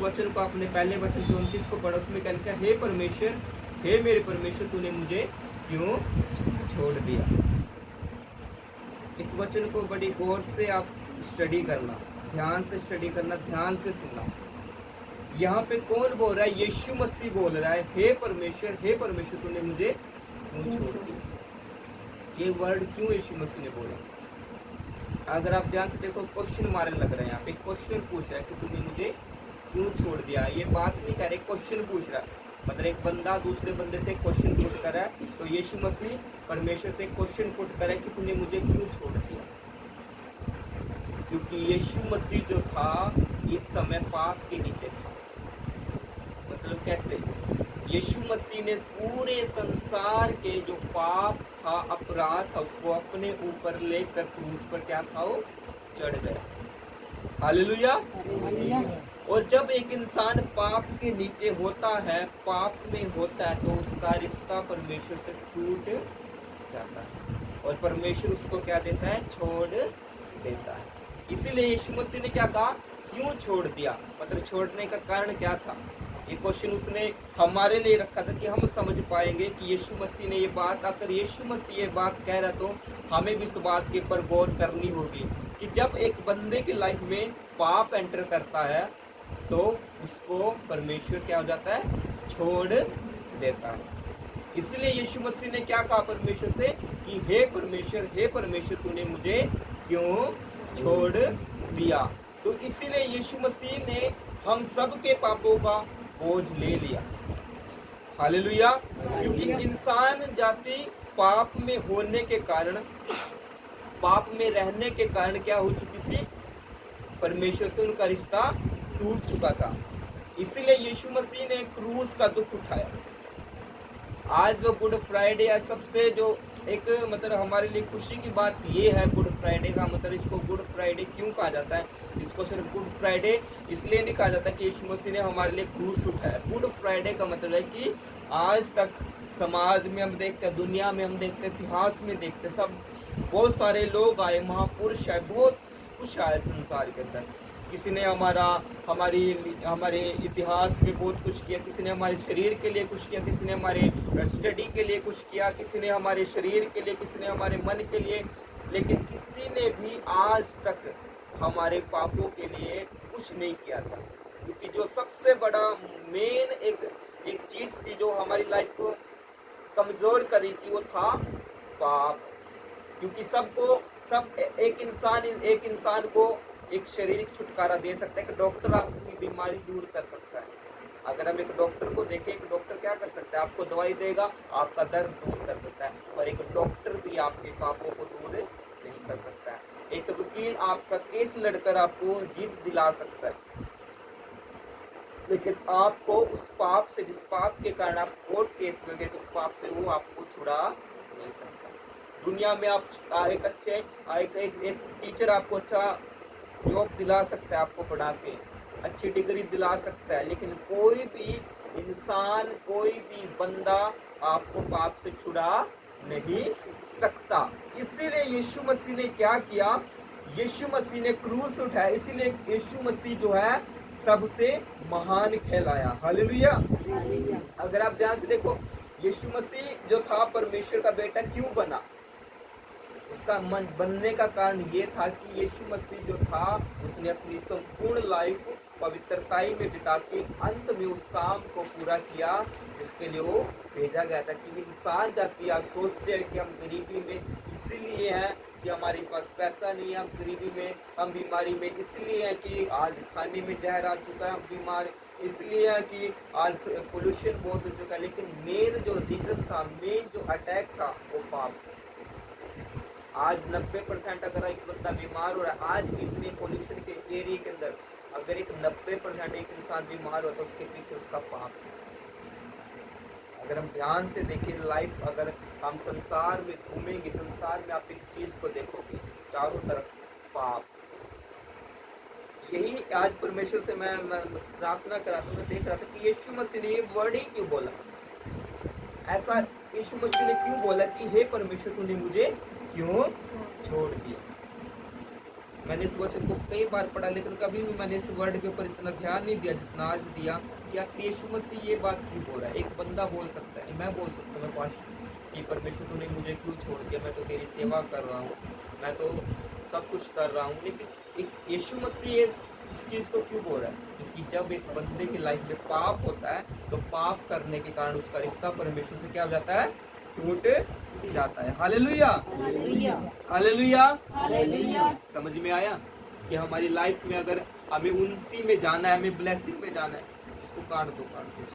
वचन को आपने पहले वचन 34 को पढ़ा, उसमें क्या लिखा है, हे परमेश्वर, हे मेरे परमेश्वर, तूने मुझे क्यों छोड़ दिया। इस वचन को बड़ी गौर से आप स्टडी करना, ध्यान से स्टडी करना, ध्यान से सुनना। यहाँ पे कौन बोल रहा है? यीशु मसीह बोल रहा है, हे परमेश्वर, हे परमेश्वर, तूने मुझे क्यों छोड़ दिया। ये वर्ड क्यों यीशु मसीह ने बोला? अगर आप ध्यान से देखो, क्वेश्चन मारने लग रहे हैं, यहाँ पे क्वेश्चन पूछ रहा है कि तूने मुझे क्यों छोड़ दिया। ये बात नहीं कर रहे, क्वेश्चन पूछ रहा है। मतलब एक बंदा दूसरे बंदे से क्वेश्चन पुट कर रहा है, तो यीशु मसीह परमेश्वर से क्वेश्चन पुट कर रहा है कि तूने मुझे क्यों छोड़ दिया। क्योंकि यीशु मसीह जो था इस समय पाप के नीचे था। मतलब कैसे? यीशु मसीह ने पूरे संसार के जो पाप था, अपराध था, उसको अपने ऊपर लेकर क्रूस पर क्या था, वो चढ़ गया। हालेलुया। और जब एक इंसान पाप के नीचे होता है, पाप में होता है, तो उसका रिश्ता परमेश्वर से टूट जाता है और परमेश्वर उसको क्या देता है? छोड़ देता है। इसीलिए यीशु मसीह ने क्या कहा? क्यों छोड़ दिया। मतलब छोड़ने का कारण क्या था? ये क्वेश्चन उसने हमारे लिए रखा था कि हम समझ पाएंगे कि यीशु मसीह ने ये बात, अगर यीशु मसीह ये बात कह रहा तो हमें भी इस बात के ऊपर गौर करनी होगी कि जब एक बंदे की लाइफ में पाप एंटर करता है तो उसको परमेश्वर क्या हो जाता है? छोड़ देता है। इसलिए यीशु मसीह ने क्या कहा परमेश्वर से कि हे परमेश्वर, हे परमेश्वर, तूने मुझे क्यों छोड़ दिया। तो इसीलिए यीशु मसीह ने हम सब के पापों का बोझ ले लिया। हालेलुया। क्योंकि इंसान जाति पाप में होने के कारण, पाप में रहने के कारण क्या हो चुकी थी? परमेश्वर से उनका रिश्ता टूट चुका था। इसीलिए यीशु मसीह ने क्रूस का दुख उठाया। आज जो गुड फ्राइडे है, सबसे जो एक मतलब हमारे लिए खुशी की बात ये है, गुड फ्राइडे का मतलब, इसको गुड फ्राइडे क्यों कहा जाता है? इसको सिर्फ गुड फ्राइडे इसलिए नहीं कहा जाता कि यीशु मसीह ने हमारे लिए क्रूस उठाया। गुड फ्राइडे का मतलब है कि आज तक समाज में हम देखते हैं, दुनिया में हम देखते हैं, इतिहास में देखते हैं, सब बहुत सारे लोग आए, महापुरुष आए, बहुत कुछ आए संसार के अंदर। किसी ने हमारे इतिहास में बहुत कुछ किया, किसी ने हमारे शरीर के लिए कुछ किया, किसी ने हमारे स्टडी के लिए कुछ किया, किसी ने हमारे शरीर के लिए, किसी ने हमारे मन के लिए, लेकिन किसी ने भी आज तक हमारे पापों के लिए कुछ नहीं किया था। क्योंकि जो सबसे बड़ा मेन एक चीज थी जो हमारी लाइफ को कमजोर कर रही थी, वो था पाप। क्योंकि सब एक इंसान को एक शारीरिक छुटकारा दे सकता है कि डॉक्टर आपकी बीमारी दूर कर सकता है। अगर हम एक डॉक्टर को देखें, एक डॉक्टर क्या कर सकता है? आपको दवाई देगा, आपका दर्द दूर कर सकता है, और एक डॉक्टर भी आपके पापों को दूर नहीं कर सकता है। एक वकील आपका केस लड़कर आपको जीत दिला सकता है, लेकिन आपको उस पाप से, जिस पाप के कारण आप कोर्ट केस में गए, तो उस पाप से वो आपको छुड़ा नहीं सकता। दुनिया में आप एक टीचर आपको अच्छा जॉब दिला सकता है, आपको पढ़ा के अच्छी डिग्री दिला सकता है, लेकिन कोई भी इंसान, कोई भी बंदा आपको पाप से छुड़ा नहीं सकता। इसीलिए यीशु मसीह ने क्या किया? यीशु मसीह ने क्रूस उठाया। इसीलिए यीशु मसीह जो है सबसे महान कहलाया। हालेलुया। अगर आप ध्यान से देखो, यीशु मसीह जो था परमेश्वर का बेटा क्यों बना? उसका मन बनने का कारण ये था कि यीशु मसीह जो था उसने अपनी संपूर्ण लाइफ पवित्रताई में बिता के अंत में उस काम को पूरा किया जिसके लिए वो भेजा गया था। कि इंसान जाति आज सोचते हैं कि हम गरीबी में इसीलिए हैं कि हमारे पास पैसा नहीं है, हम गरीबी में, हम बीमारी में इसलिए हैं कि आज खाने में जहर आ चुका है, हम बीमार इसलिए है कि आज पोल्यूशन बहुत हो चुका है। लेकिन मेन जो रीजन था, मेन जो अटैक था, वो पाप था। आज 90% अगर एक बंदा बीमार हो रहा है, आज भी इतने पोल्यूशन के एरिया के अंदर अगर एक 90% एक इंसान बीमार होता है, उसके पीछे उसका पाप है। अगर हम ध्यान से देखें लाइफ, अगर हम संसार में घूमेंगे, संसार में आप एक चीज को देखोगे, चारों तरफ पाप। यही आज परमेश्वर से मैं प्रार्थना करा था, मैं देख रहा था कि यीशु मसीह ने ये वर्ड ही क्यों बोला। ऐसा यीशु मसीह ने क्यों बोला कि हे परमेश्वर, तूने मुझे क्यों छोड़ दिया। मैंने इस वचन को कई बार पढ़ा, लेकिन कभी भी मैंने इस वर्ड के ऊपर इतना ध्यान नहीं दिया जितना आज दिया कि आखिर यीशु मसीह ये बात क्यों बोल रहा है। एक बंदा बोल सकता है, मैं बोल सकता हूँ, मैं पास्टर कि परमेश्वर तूने मुझे क्यों छोड़ दिया, मैं तो तेरी सेवा कर रहा हूँ, मैं तो सब कुछ कर रहा हूँ, लेकिन एक यीशु मसीह इस चीज़ को क्यों बोल रहा है? क्योंकि जब एक बंदे की लाइफ में पाप होता है तो पाप करने के कारण उसका रिश्ता परमेश्वर से क्या हो जाता है? टूट जाता है। Hallelujah, hallelujah, hallelujah. समझ में आया कि हमारी लाइफ में अगर हमें उन्नति में जाना है, हमें ब्लेसिंग में जाना है, उसको काट दो, काट दो।